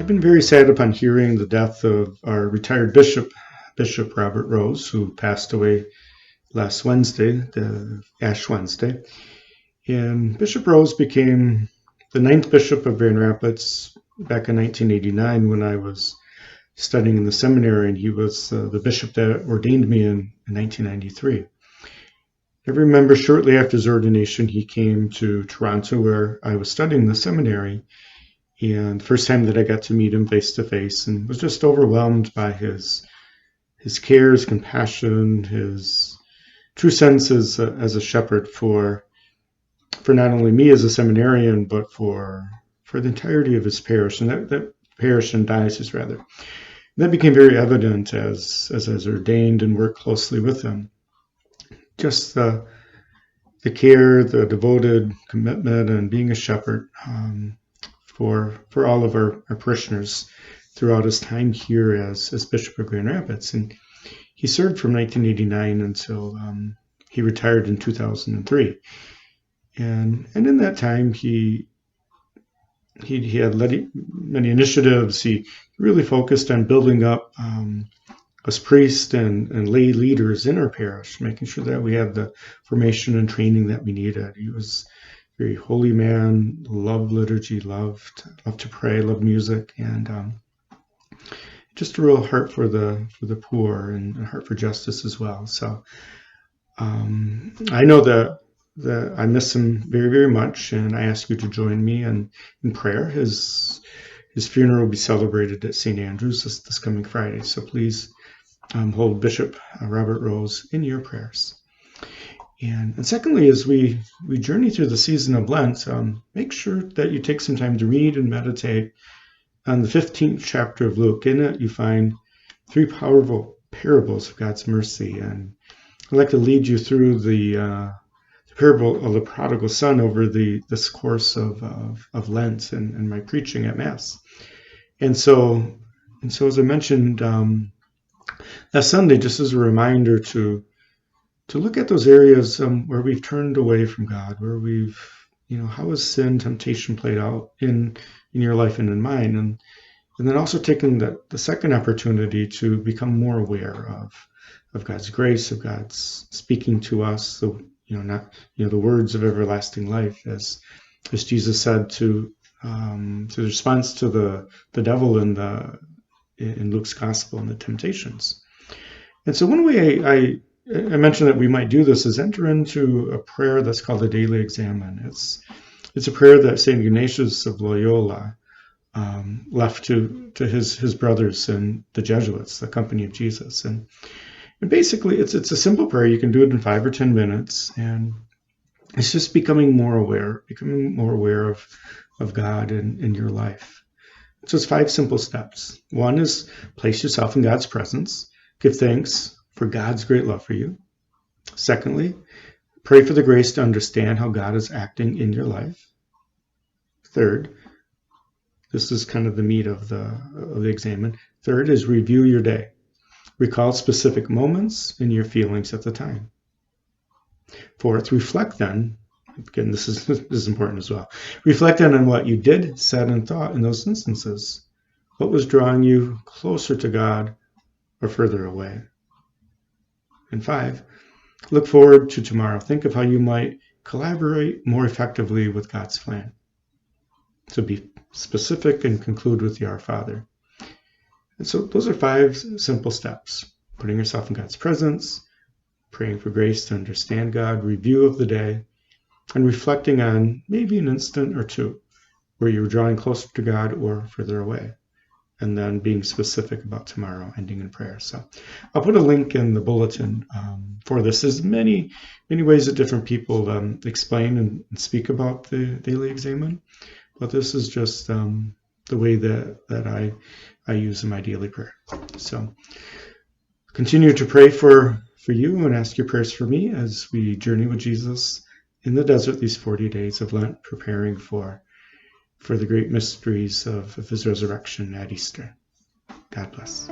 been very sad upon hearing the death of our retired bishop, Bishop Robert Rose, who passed away last Wednesday, the Ash Wednesday. And Bishop Rose became the 9th bishop of Grand Rapids back in 1989 when I was studying in the seminary, and he was the bishop that ordained me in 1993. I remember shortly after his ordination, he came to Toronto where I was studying the seminary, and the first time that I got to meet him face to face, and was just overwhelmed by his care, his compassion, his true sense as a shepherd for not only me as a seminarian, but for the entirety of his parish, and that parish and diocese rather. That became very evident as I was ordained and worked closely with him. Just the care, the devoted commitment, and being a shepherd for all of our parishioners throughout his time here as Bishop of Grand Rapids. And he served from 1989 until he retired in 2003. And in that time, he had led many initiatives. He really focused on building up us priests and lay leaders in our parish, making sure that we had the formation and training that we needed. He was a very holy man, loved liturgy, loved to pray, loved music, and just a real heart for the poor and a heart for justice as well. So I know that I miss him very, very much, and I ask you to join me in prayer. His funeral will be celebrated at St. Andrew's this coming Friday, so please hold Bishop Robert Rose in your prayers. And secondly, as we journey through the season of Lent, make sure that you take some time to read and meditate on the 15th chapter of Luke. In it, you find 3 powerful parables of God's mercy, and I'd like to lead you through the parable of the prodigal son over this course of Lent and my preaching at Mass. And so as I mentioned last Sunday, just as a reminder to look at those areas where we've turned away from God, where we've, how has sin, temptation played out in your life and in mine, and then also taking the second opportunity to become more aware of God's grace, of God's speaking to us, the words of everlasting life, as Jesus said to the response to the devil in Luke's gospel and the temptations. And so one way I mentioned that we might do this is enter into a prayer that's called the Daily Examen. It's a prayer that St. Ignatius of Loyola left to his brothers and the Jesuits, the Company of Jesus. And basically, it's a simple prayer. You can do it in 5 or 10 minutes, and it's just becoming more aware of God in your life. So it's 5 simple steps. One is place yourself in God's presence. Give thanks for God's great love for you. Secondly, pray for the grace to understand how God is acting in your life. Third, this is kind of the meat of the examen. Third is review your day. Recall specific moments and your feelings at the time. Fourth, reflect then. Again, this is important as well. Reflect then on what you did, said, and thought in those instances. What was drawing you closer to God or further away? And 5, look forward to tomorrow. Think of how you might collaborate more effectively with God's plan. So be specific and conclude with the Our Father. And so those are 5 simple steps. Putting yourself in God's presence, praying for grace to understand God, review of the day, and reflecting on maybe an instant or 2 where you're drawing closer to God or further away. And then being specific about tomorrow, ending in prayer. So I'll put a link in the bulletin for this. There's many ways that different people explain and speak about the Daily Examen, but this is just the way that I use in my daily prayer. So continue to pray for you and ask your prayers for me as we journey with Jesus in the desert these 40 days of Lent, preparing for the great mysteries of his resurrection at Easter. God bless.